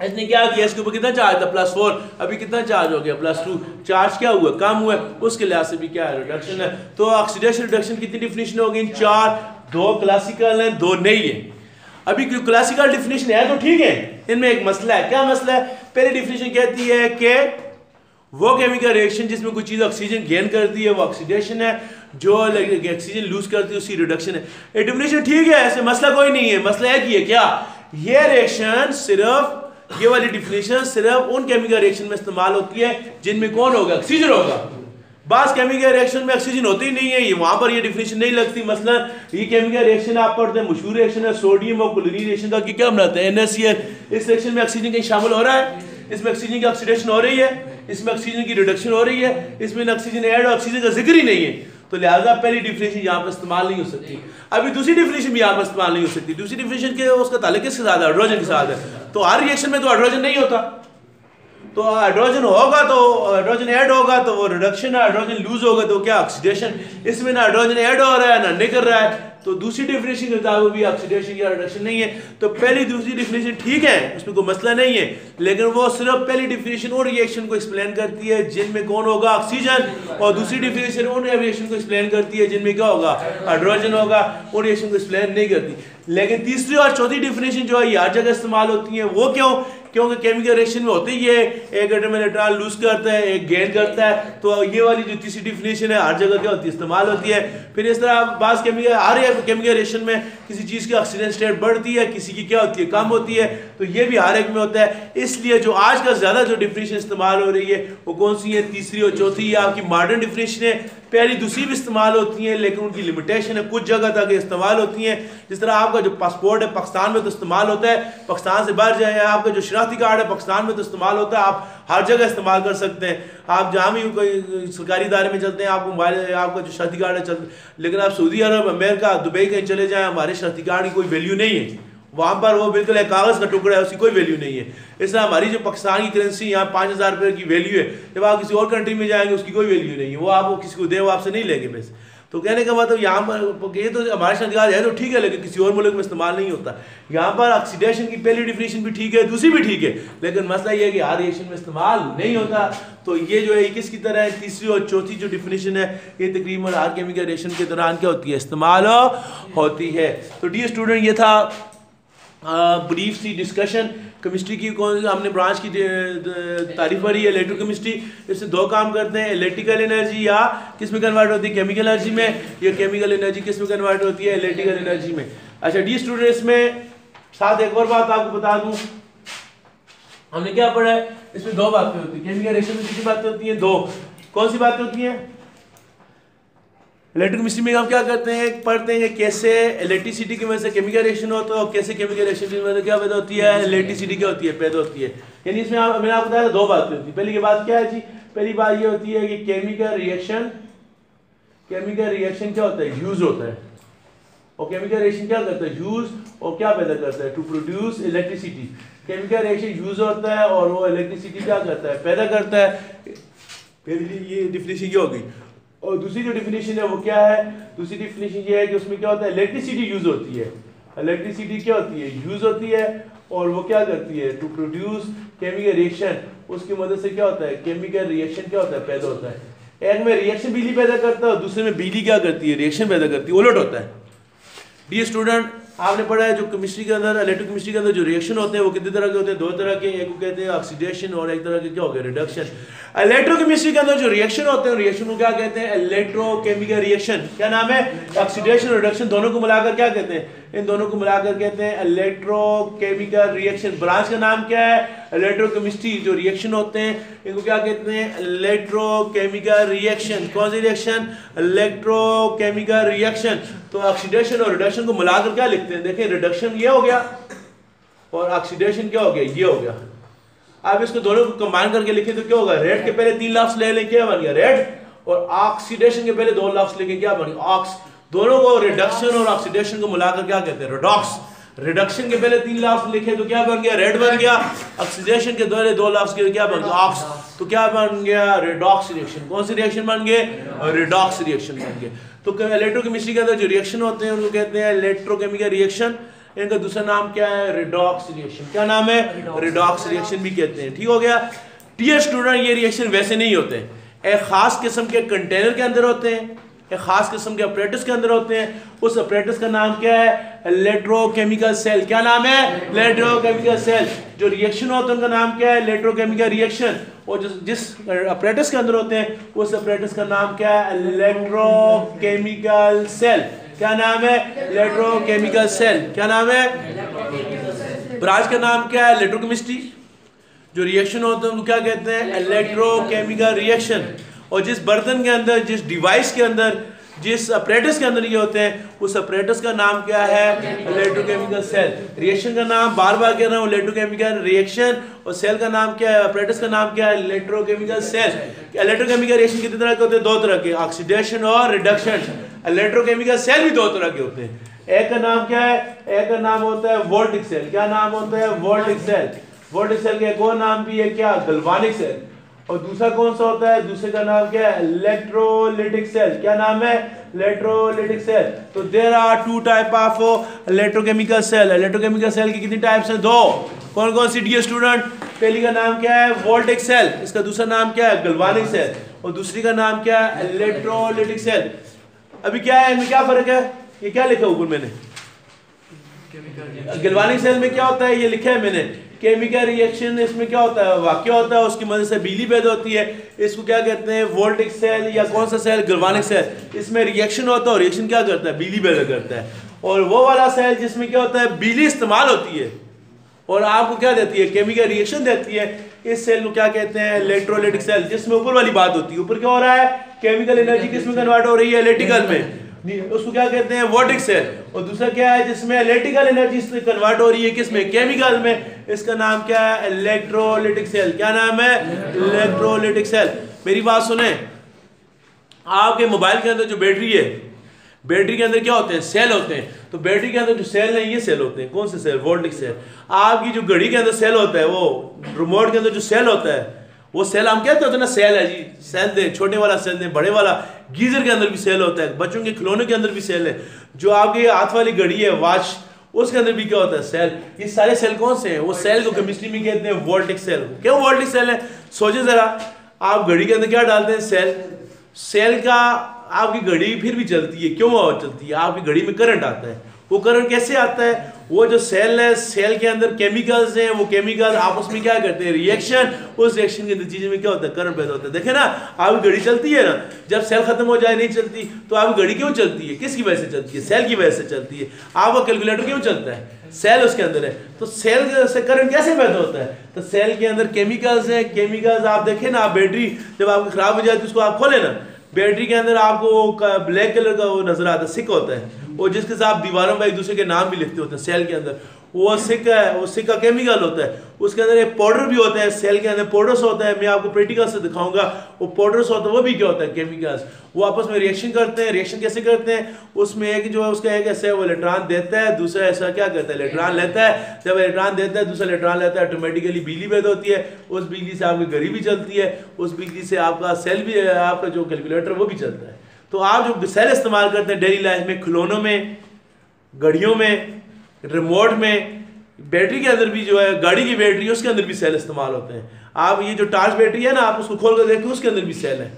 इसने क्या किया, इसके ऊपर कितना चार्ज था, +4, अभी कितना चार्ज हो गया, +2। चार्ज क्या हुआ, कम हुआ, उसके लिहाज से भी क्या है, रिडक्शन है। तो ऑक्सीडेशन रिडक्शन कितनी डिफिनेशन हो गई, 4, 2 क्लासिकल है, 2 नहीं है। अभी क्लासिकल डिफिनेशन है तो ठीक है, इनमें एक मसला है। क्या मसला है, पहली डिफिनेशन कहती है कि वो केमिकल रिएक्शन जिसमें कोई चीज ऑक्सीजन गेन करती है वो ऑक्सीडेशन है, जो ऑक्सीजन लूज करती है उसकी रिडक्शन है। ये डिफिनेशन ठीक है, ऐसे मसला कोई नहीं है। मसला है कि ये क्या, ये रिएक्शन सिर्फ, ये वाली डिफिनेशन सिर्फ उन केमिकल रिएक्शन में इस्तेमाल होती है जिनमें कौन होगा, ऑक्सीजन होगा। बास केमिकल रिएक्शन में ऑक्सीजन होती ही नहीं है, ये वहां पर ये डिफिनेशन नहीं लगती। मसलन ये केमिकल रिएक्शन आप पढ़ते हैं, मशहूर रिएक्शन है सोडियम और क्लोरीन रिएक्शन का, क्या बनाते हैं, NaCl। इस रिएक्शन में ऑक्सीजन कहीं शामिल हो रहा है, इसमें ऑक्सीजन की ऑक्सीडेशन हो रही है, इसमें ऑक्सीजन की रिडक्शन हो रही है, इसमें ऑक्सीजन ऐड और ऑक्सीजन का जिक्र ही नहीं है। तो लिहाजा पहली डिफिनेशन यहाँ पर इस्तेमाल नहीं हो सकती। अभी दूसरी डिफिनेशन भी यहाँ पर इस्तेमाल नहीं हो सकती। दूसरी डिफिनेशन के उसका ताल्लुक किसके साथ है? हाइड्रोजन के साथ है। तो हर रिएक्शन में तो हाइड्रोजन नहीं होता, तो हाइड्रोजन होगा तो हाइड्रोजन ऐड होगा तो वो रिडक्शन है, हाइड्रोजन लूज होगा तो क्या ऑक्सीडेशन। इसमें ना हाइड्रोजन ऐड हो रहा है ना निकल रहा है, तो दूसरी डेफिनेशन के मुताबिक भी ऑक्सीडेशन या रिडक्शन नहीं है। तो पहली दूसरी डेफिनेशन ठीक है, उसमें कोई मसला नहीं है, लेकिन वो सिर्फ पहली डेफिनेशन उन रिएक्शन को एक्सप्लेन करती है जिनमें कौन होगा ऑक्सीजन, और दूसरी डेफिनेशन उन रिएक्शन को एक्सप्लेन करती है जिनमें क्या होगा हाइड्रोजन होगा, उन रिएक्शन को एक्सप्लेन नहीं करती। लेकिन तीसरी और चौथी डेफिनेशन जो है ये हर जगह इस्तेमाल होती है। वो क्यों? क्योंकि केमिकल रिएक्शन में होते ही है एक एटम इलेक्ट्रॉन लूज करता है एक गेन करता है, तो ये वाली जो तीसरी डेफिनेशन है हर जगह क्या होती है इस्तेमाल होती है। फिर इस तरह बास केमिकल हर केमिकल रिएक्शन में किसी चीज़ की ऑक्सीजन स्टेट बढ़ती है, किसी की क्या होती है कम होती है, तो ये भी हर एक में होता है। इसलिए जो आज का ज़्यादा जो डेफिनेशन इस्तेमाल हो रही है वो कौन सी है? तीसरी और चौथी। ये आपकी मॉडर्न डेफिनेशन है। पहली दूसरी भी इस्तेमाल होती हैं लेकिन उनकी लिमिटेशन है, कुछ जगह तक इस्तेमाल होती हैं। जिस तरह आपका जो पासपोर्ट है पाकिस्तान में तो इस्तेमाल होता है, पाकिस्तान से बाहर जाए, आपका जो शनाख्ती कार्ड है पाकिस्तान में तो इस्तेमाल होता है, आप हर जगह इस्तेमाल कर सकते हैं। आप जहाँ भी कोई सरकारी इदारे में चलते हैं आपको मोबाइल आपका जो शनाख्ती कार्ड है चलते, लेकिन आप सऊदी अरब अमेरिका दुबई कहीं चले जाएँ हमारे शनाख्ती कार्ड की कोई वैल्यू नहीं है, वहाँ पर वो बिल्कुल एक कागज़ का टुकड़ा है, उसकी कोई वैल्यू नहीं है। इस तरह हमारी जो पाकिस्तान की करेंसी यहाँ 5,000 रुपये की वैल्यू है, जब आप किसी और कंट्री में जाएंगे उसकी कोई वैल्यू नहीं है, वो आप किसी को दें वो आपसे नहीं लेंगे पैसे। तो कहने का मतलब यहाँ पर ये तो हमारे शनाख्ती है तो ठीक है, लेकिन किसी और मुल्क में इस्तेमाल नहीं होता। यहाँ पर ऑक्सीडेशन की पहली डिफिनेशन भी ठीक है, दूसरी भी ठीक है, लेकिन मसला ये है कि हर रिएक्शन में इस्तेमाल नहीं होता। तो ये जो है किसकी तरह है? तीसरी और चौथी जो डिफिनेशन है ये तकरीबन हर केमिकल रिएक्शन के दौरान क्या होती है इस्तेमाल होती है। तो डियर स्टूडेंट ये था ब्रीफ सी डिस्कशन केमिस्ट्री की। कौन हमने ब्रांच की तारीफ करी है इलेक्ट्रोकेमिस्ट्री। इससे दो काम करते हैं, इलेक्ट्रिकल एनर्जी या किस में कन्वर्ट होती है केमिकल एनर्जी में, या केमिकल एनर्जी किस में कन्वर्ट होती है इलेक्ट्रिकल एनर्जी में। अच्छा डी स्टूडेंट इसमें साथ एक और बात आपको बता दूं, हमने क्या पढ़ा है इसमें दो बातें होती है केमिकल रिएक्शन में। कितनी बातें होती हैं? दो। कौन सी बातें होती हैं? इलेक्ट्रोकेमिस्ट्री में हम क्या करते हैं पढ़ते हैं कैसे इलेक्ट्रिसिटी की वजह से केमिकल रिएक्शन होता है और कैसे केमिकल रिएक्शन की वजह से क्या पैदा होती है इलेक्ट्रिसिटी क्या होती है पैदा होती है। यानी इसमें मैंने आपको बताया दो बातें होती है। पहली की बात क्या है जी? पहली बात ये होती है कि केमिकल रिएक्शन क्या होता है यूज होता है, और केमिकल रिएक्शन क्या करता है यूज, और क्या पैदा करता है to produce electricity. Chemical reaction use होता है और वो इलेक्ट्रिसिटी क्या करता है पैदा करता है। पहली ये डिफिनेशन ये हो गई। और दूसरी जो डिफिनेशन है वो क्या है? दूसरी डिफिनेशन ये है कि उसमें क्या होता है इलेक्ट्रिसिटी यूज होती है। इलेक्ट्रिसिटी क्या होती है यूज होती है, और वो क्या करती है टू प्रोड्यूस केमिकल रिएक्शन, उसकी मदद से क्या होता है केमिकल रिएक्शन क्या होता है पैदा होता है। एक में रिएक्शन बिजली पैदा करता है और दूसरे में बिजली क्या करती है रिएक्शन पैदा करती है, उलट होता है। डियर स्टूडेंट आपने पढ़ा है जो केमिस्ट्री के अंदर इलेक्ट्रोकेमिस्ट्री के अंदर जो रिएक्शन होते हैं वो कितने तरह के होते हैं? दो तरह के, एक को कहते हैं ऑक्सीडेशन और एक तरह के क्या हो गया रिडक्शन। इलेक्ट्रोकेमिस्ट्री के अंदर जो रिएक्शन होते हैं रिएक्शन को क्या कहते हैं इलेक्ट्रोकेमिकल रिएक्शन। क्या नाम है? ऑक्सीडेशन और रिडक्शन दोनों को मिलाकर क्या कहते हैं? इन दोनों को मिलाकर कहते हैं इलेक्ट्रोकेमिकल रिएक्शन। ब्रांच का नाम क्या है? इलेक्ट्रोकेमिस्ट्री। जो रिएक्शन होते हैं इनको क्या कहते हैं इलेक्ट्रोकेमिकल रिएक्शन। कौन सी रिएक्शन? Electrochemical reaction. तो ऑक्सीडेशन और रिडक्शन को मिलाकर क्या लिखते हैं? देखिए रिडक्शन ये हो गया और ऑक्सीडेशन क्या हो गया ये हो गया। आप इसको दोनों को कंबाइन करके लिखें तो क्या होगा? रेड के पहले 3 लफ्ज ले लें क्या बन गया रेड, और ऑक्सीडेशन के पहले 2 लफ्ज लेके क्या बन गया ऑक्स। दोनों को रिडक्शन और ऑक्सीडेशन को मिलाकर क्या कहते हैं रिडॉक्स। रिडक्शन के पहले 3 लफ्ज लिखे तो क्या बन गया रेड बन गया, ऑक्सीडेशन के पहले 2 लफ्ज के क्या बन गया ऑक्स, तो क्या बन गया रिडॉक्स रिएक्शन। कौन सी रिएक्शन बन गए? रिडॉक्स रिएक्शन बन गए। तो इलेक्ट्रोकेमिस्ट्री के अंदर जो रिएक्शन होते हैं उनको कहते हैं इलेक्ट्रोकेमिकल रिएक्शन। इनका दूसरा नाम क्या है? Redox reaction. क्या नाम है? रिडॉक्स रिएक्शन भी कहते हैं। ठीक हो गया। डियर स्टूडेंट ये रिएक्शन वैसे नहीं होते, एक खास किस्म के कंटेनर के अंदर होते हैं, एक खास किस्म के अपरेटस के अंदर होते हैं। उस अपरेटस का नाम क्या है? Electrochemical cell. क्या नाम है? Electrochemical cell. जो रिएक्शन होता है उनका नाम क्या है? Electrochemical reaction. और जिस अपरेटस के अंदर होते हैं उस अपरेटस का नाम क्या है? Electrochemical cell. क्या नाम है? Electrochemical cell. क्या नाम है? ब्रांच का नाम क्या है? इलेक्ट्रोकेमिस्ट्री। जो रिएक्शन होते हैं उनको क्या कहते हैं? Electrochemical reaction. और जिस बर्तन के अंदर, जिस डिवाइस के अंदर, जिस अपरेटस के अंदर ये होते हैं उस अपरेटस का नाम क्या है? Electrochemical cell. रिएक्शन का नाम बार बार कह रहा हूँ इलेक्ट्रोकेमिकल रिएक्शन, और सेल का नाम क्या है, apparatus का नाम क्या है, इलेक्ट्रोकेमिकल सेल। इलेक्ट्रोकेमिकल रिएक्शन कितने तरह के होते हैं, दो तरह के, ऑक्सीडेशन और रिडक्शन। इलेक्ट्रोकेमिकल सेल भी दो तरह के होते हैं, एक का नाम क्या है, एक का नाम होता है वोल्टिक सेल। क्या नाम होता है, वोल्टिक सेल। वोल्टिक सेल का एक और नाम भी है क्या, गैल्वानिक सेल। और दूसरा कौन सा होता है, दूसरे का नाम क्या है, इलेक्ट्रोलाइटिक सेल। क्या नाम है, इलेक्ट्रोलाइटिक सेल। तो there are two type of electrochemical cell. Electrochemical cell की कितनी टाइप्स हैं, दो। कौन कौन सी डियर स्टूडेंट, पहली का नाम क्या है, वोल्टिक सेल, इसका दूसरा नाम क्या है, गैल्वानिक सेल, और दूसरी का नाम क्या है, इलेक्ट्रोलाइटिक सेल। अभी क्या है, इनमें क्या फर्क है, ये क्या लिखा ऊपर मैंने, गैल्वानिक सेल में क्या होता है, ये लिखा है मैंने, केमिकल रिएक्शन इसमें क्या होता है, वाक्य होता है, उसकी मदद से बिजली पैदा होती है। इसको क्या कहते हैं, वोल्टिक सेल या कौन सा सेल, गैल्वानिक सेल। इसमें रिएक्शन होता है और रिएक्शन क्या करता है, बिजली पैदा करता है। और वो वाला सेल जिसमें क्या होता है, बिजली इस्तेमाल होती है और आपको क्या देती है, केमिकल रिएक्शन देती है, इस सेल को क्या कहते हैं, इलेक्ट्रोलाइटिक सेल। जिसमें ऊपर वाली बात होती है, ऊपर क्या हो रहा है, केमिकल एनर्जी किसमें कन्वर्ट हो रही है, इलेक्ट्रिकल में, उसको क्या कहते हैं, वोल्टिक सेल। और दूसरा क्या है, जिसमें इलेक्ट्रिकल एनर्जी कन्वर्ट हो रही है किसमें, केमिकल में, इसका नाम क्या है, इलेक्ट्रोलाइटिक सेल। क्या नाम है, इलेक्ट्रोलाइटिक सेल। मेरी बात सुने, आपके मोबाइल के अंदर जो बैटरी है, बैटरी के अंदर क्या होते हैं, सेल होते हैं। तो बैटरी के अंदर जो सेल है, ये सेल होते हैं, कौन से सेल, वोल्टिक सेल। आपकी जो घड़ी के अंदर सेल होता है, वो रिमोट के अंदर जो सेल होता है, वो सेल हम कहते होते हैं ना, सेल है जी, सेल दे, छोटे वाला सेल दे, बड़े वाला। गीजर के अंदर भी सेल होता है, बच्चों के खिलौने के अंदर भी सेल है, जो आपकी हाथ वाली घड़ी है, वॉच, उसके अंदर भी क्या होता है, सेल। ये सारे सेल कौन से हैं, वो सेल को केमिस्ट्री में कहते हैं वोल्टिक सेल। क्यों वोल्टिक सेल है, सोचे जरा, आप घड़ी के अंदर क्या डालते हैं, सेल। सेल का आपकी घड़ी फिर भी चलती है, क्यों चलती है, आपकी घड़ी में करंट आता है। वो करंट कैसे आता है, वो जो सेल है, सेल के अंदर केमिकल्स हैं, वो केमिकल आपस में क्या करते हैं, रिएक्शन, उस रिएक्शन के नतीजे में क्या होता है, करंट पैदा होता है। देखे ना, आपकी घड़ी चलती है ना, जब सेल खत्म हो जाए नहीं चलती, तो आपकी घड़ी क्यों चलती है, किसकी वजह से चलती है, सेल की वजह से चलती है। आपका कैलकुलेटर क्यों चलता है, सेल उसके अंदर है। तो सेल से करंट कैसे पैदा होता है, तो सेल के अंदर केमिकल्स हैं। केमिकल्स आप देखें ना, आप बैटरी जब आपकी खराब हो जाती है, उसको आप खोले ना, बैटरी के अंदर आपको ब्लैक कलर का वो नजर आता है, सिक होता है, वो जिसके साथ दीवारों में एक दूसरे के नाम भी लिखते होते हैं सेल के अंदर, वो सिक है, वो सिक का केमिकल होता है। उसके अंदर एक पाउडर भी होता है, सेल के अंदर पाउडर्स होता है, मैं आपको प्रैक्टिकल से दिखाऊंगा। वो पाउडर्स होता है, वो भी क्या होता है, केमिकल्स। वो आपस में रिएक्शन करते हैं। रिएक्शन कैसे करते हैं, उसमें एक जो है उसका एक ऐसे वो इलेक्ट्रॉन देता है, दूसरा ऐसा क्या करता है, इलेक्ट्रॉन लेता है। जब इलेक्ट्रॉन देता है, दूसरा इलेक्ट्रॉन लेता है, ऑटोमेटिकली बिजली पैदा होती है। उस बिजली से आपकी घड़ी भी चलती है, उस बिजली से आपका सेल भी, आपका जो कैलकुलेटर वो भी चलता है। तो आप जो सेल इस्तेमाल करते हैं डेली लाइफ में, खिलौनों में, घड़ियों में, रिमोट में, बैटरी के अंदर भी जो है, गाड़ी की बैटरी उसके अंदर भी सेल इस्तेमाल होते हैं। आप ये जो टॉर्च बैटरी है ना, आप उसको खोल कर देखते हो, उसके अंदर भी सेल है।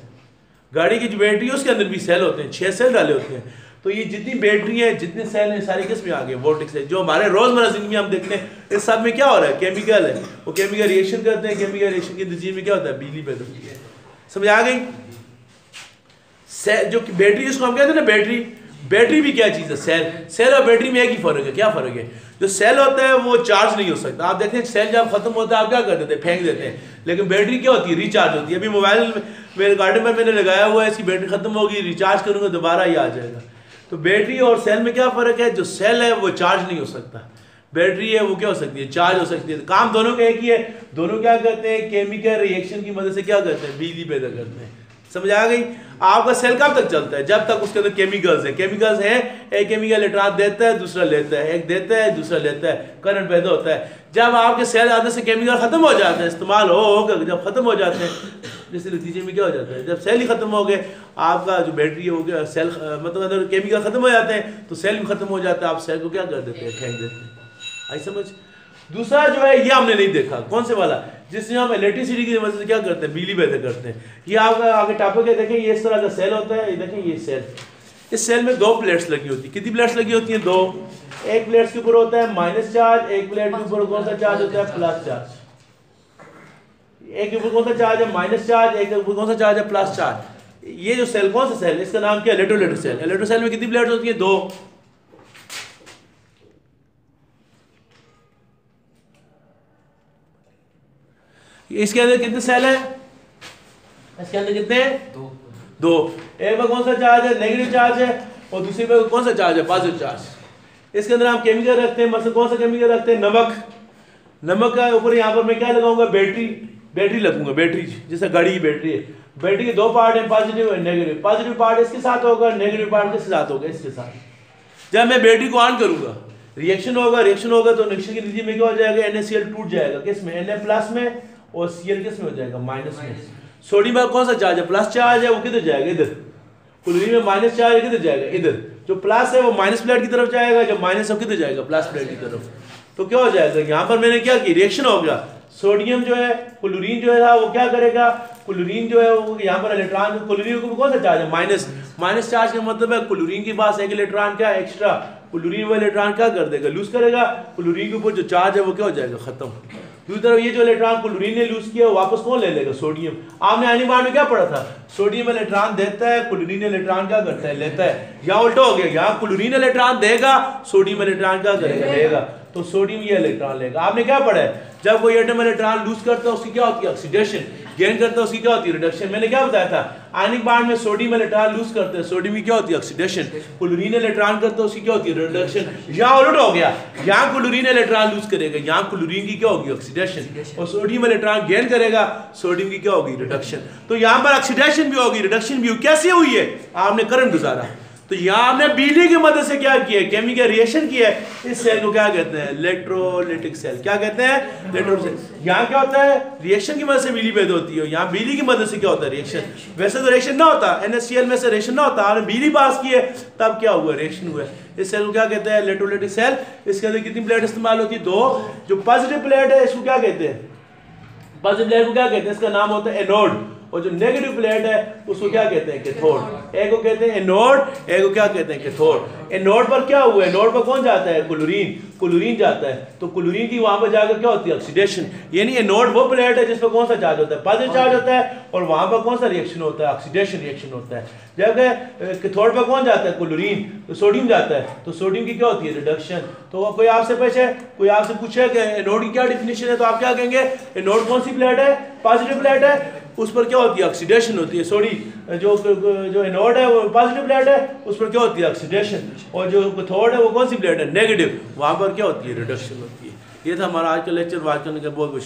गाड़ी की जो बैटरी है उसके अंदर भी सेल होते हैं, 6 सेल डाले होते हैं। तो ये जितनी बैटरी है, जितने सेल हैं, सारी किस में आ गए, वोल्टिक सेल। जो हमारे रोजमर्रा जिंदगी में हम देखते हैं, इस सब में क्या हो रहा है, केमिकल है। वो केमिकल रिएक्शन करते हैं, केमिकल रिएक्शन के नतीजे में क्या होता है, बिजली पैदा होती है। समझ आ गई। जो बैटरी जिसको हम कहते हैं ना, बैटरी भी क्या चीज़ है, सेल और बैटरी में एक ही फर्क है। क्या फर्क है, जो सेल होता है वो चार्ज नहीं हो सकता। आप देखते हैं सेल जब खत्म होता है आप क्या कर देते हैं, फेंक देते हैं। लेकिन बैटरी क्या होती है, रिचार्ज होती है। अभी मोबाइल मेरे गार्डन में मैंने लगाया हुआ है, इसकी बैटरी खत्म होगी, रिचार्ज करूंगा दोबारा ही आ जाएगा। तो बैटरी और सेल में क्या फर्क है, जो सेल है वो चार्ज नहीं हो सकता, बैटरी है वो क्या हो सकती है, चार्ज हो सकती है। काम दोनों का एक ही है। दोनों क्या करते हैं, केमिकल रिएक्शन की मदद से क्या करते हैं, बिजली पैदा करते हैं। समझ आ गई। आपका सेल कब तक चलता है, जब तक उसके अंदर केमिकल्स है। एक केमिकल इलेक्ट्रॉन देता है, दूसरा लेता है, एक देता है, दूसरा लेता है, करंट पैदा होता है। जब आपके सेल आधे से केमिकल खत्म हो जाते हैं, इस्तेमाल होकर जब खत्म हो जाते हैं, जिससे नतीजे में क्या हो जाता है, जब सेल ही खत्म हो गए, आपका जो बैटरी है हो गया, सेल मतलब अंदर केमिकल खत्म हो जाते हैं, तो सेल भी खत्म हो जाता है। आप सेल को क्या कर देते हैं, फेंक देते हैं। आई समझ। दूसरा जो है, ये हमने नहीं देखा, कौन से वाला, जिसमें हम इलेक्ट्रिसिटी की वजह से क्या करते हैं, बिजली पैदा करते हैं। ये आपका आगे टॉपिक है, देखें ये इस तरह का सेल होता है। ये देखें ये सेल, इस सेल में 2 प्लेट्स लगी होती है। कितनी प्लेट्स लगी होती हैं, 2। एक प्लेट के ऊपर होता है माइनस चार्ज, एक प्लेट के ऊपर कौन सा चार्ज होता है, प्लस चार्ज। एक के ऊपर कौन सा चार्ज है, माइनस चार्ज, एक के ऊपर कौन सा चार्ज है, प्लस चार्ज। ये जो सेल, कौन सा सेल, इसका नाम क्या है, इलेक्ट्रोलाइटिक सेल। इलेक्ट्रोलाइटिक सेल में कितनी प्लेट्स होती है, 2। इसके अंदर कितने सेल हैं, इसके अंदर कितने हैं, 2। एक में कौन सा चार्ज है, नेगेटिव चार्ज है, और दूसरे में कौन सा चार्ज है, पॉजिटिव चार्ज। इसके अंदर हम केमिकल रखते हैं, मतलब कौन सा केमिकल रखते हैं, नमक का ऊपर यहाँ पर मैं क्या लगाऊंगा, बैटरी लगूंगा, बैटरी जैसे गाड़ी की बैटरी है। बैटरी के दो पार्ट है, पॉजिटिव और नेगेटिव। पॉजिटिव पार्ट इसके साथ होगा, नेगेटिव पार्ट किसके साथ होगा, इसके साथ। जब मैं बैटरी को ऑन करूंगा रिएक्शन होगा तो रिएक्शन की नतीजे में क्या हो जाएगा, NaCl टूट जाएगा किस में, Na प्लस में, और Cl किस में हो जाएगा, माइनस में। सोडियम में कौन सा चार्ज है, प्लस चार्ज है, वो किधर जाएगा, इधर। क्लोरीन में माइनस चार्ज है, किधर जाएगा, इधर। जो प्लस है वो माइनस प्लेट की तरफ जाएगा, जो माइनस है किधर जाएगा, प्लस प्लेट की तरफ। तो क्या हो जाएगा, यहाँ पर मैंने क्या की, रिएक्शन हो गया। सोडियम जो है, क्लोरीन जो है वो क्या करेगा, क्लोरीन जो है वो यहाँ पर इलेक्ट्रॉन, क्लोरीन को कौन सा चार्ज है, माइनस चार्ज का मतलब है क्लोरीन के पास एक इलेक्ट्रॉन क्या एक्स्ट्रा, क्लोरीन वो इलेक्ट्रॉन क्या कर देगा, लूज करेगा। क्लोरीन के ऊपर जो चार्ज है वो क्या हो जाएगा, खत्म। दूसरी तरफ ये जो इलेक्ट्रॉन क्लोरीन ने लूज किया वापस कौन ले लेगा, सोडियम। आपने आयनिक बांड में क्या पढ़ा था, सोडियम इलेक्ट्रॉन देता है, क्लोरीन इलेक्ट्रॉन क्या करता है, लेता है। यहाँ उल्टा हो गया, यहाँ क्लोरीन इलेक्ट्रॉन देगा, सोडियम इलेक्ट्रॉन क्या करेगा, लेगा। तो सोडियम ये इलेक्ट्रॉन लेगा। आपने क्या पढ़ा है, जब कोई एटम इलेक्ट्रॉन लूज करता है उसकी क्या होती है, ऑक्सीडेशन। गेन करता है उसकी क्या होती है, रिडक्शन। मैंने क्या बताया था, आयनिक बांड में सोडियम इलेक्ट्रॉन लूज करते हैं, सोडियम की क्या होती है, ऑक्सीडेशन। क्लोरीन इलेक्ट्रॉन करता है उसकी क्या होती है, रिडक्शन। यहाँ उलट हो गया, यहाँ क्लोरीन इलेक्ट्रॉन लूज करेगा, यहाँ क्लोरीन की क्या होगी, ऑक्सीडेशन। और सोडियम इलेक्ट्रॉन गेन करेगा, सोडियम की क्या होगी, रिडक्शन। तो यहाँ पर ऑक्सीडेशन भी होगी, रिडक्शन भी होगी। कैसे हुई है, आपने करंट गुजारा। तो यहाँ हमने बिजली की मदद से क्या किया है, केमिकल रिएक्शन किया है। इस सेल को क्या कहते हैं, इलेक्ट्रोलाइटिक सेल। क्या कहते हैं, इलेक्ट्रोलाइटिक सेल। यहाँ क्या होता है, रिएक्शन की मदद से बिजली पैदा होती है। यहाँ बिजली की मदद से क्या होता है, रिएक्शन। वैसे तो रिएक्शन ना होता, NaCl में से रिएक्शन ना होता, आपने बिजली पास की है तब क्या हुआ, रिएक्शन हुआ। इस सेल को क्या कहते हैं, इलेक्ट्रोलाइटिक सेल। इसके अंदर कितनी प्लेट इस्तेमाल होती है, दो। जो पॉजिटिव प्लेट है इसको क्या कहते हैं, पॉजिटिव प्लेट को क्या कहते हैं, इसका नाम होता है एनोड। और जो नेगेटिव प्लेट है उसको क्या कहते हैं, कैथोड। एक को कहते हैं एनोड, एक को क्या कहते हैं, कैथोड। एनोड पर क्या हुआ है, एनोड पर कौन जाता है, क्लोरीन जाता है। तो क्लोरीन की वहां पर जाकर क्या होती है, ऑक्सीडेशन। यानी एनोड वो प्लेट है जिस पर कौन सा चार्ज होता है, पॉजिटिव चार्ज होता है, और वहां पर कौन सा रिएक्शन होता है, ऑक्सीडेशन रिएक्शन होता है। जबकि कैथोड पर कौन जाता है, क्लोरीन, तो सोडियम जाता है। तो सोडियम की क्या होती है, रिडक्शन। तो कोई आपसे पूछे कि एनोड की क्या डिफिनेशन है, तो आप क्या कहेंगे, एनोड कौन सी प्लेट है, पॉजिटिव प्लेट है, उस पर क्या होती है, ऑक्सीडेशन होती है। जो एनोड है वो पॉजिटिव प्लेट है, उस पर क्या होती है, ऑक्सीडेशन। और जो कैथोड है वो कौन सी प्लेट है, नेगेटिव, वहां पर क्या होती है, रिडक्शन होती है। ये था हमारा आज का लेक्चर। बात करने का बहुत बहुत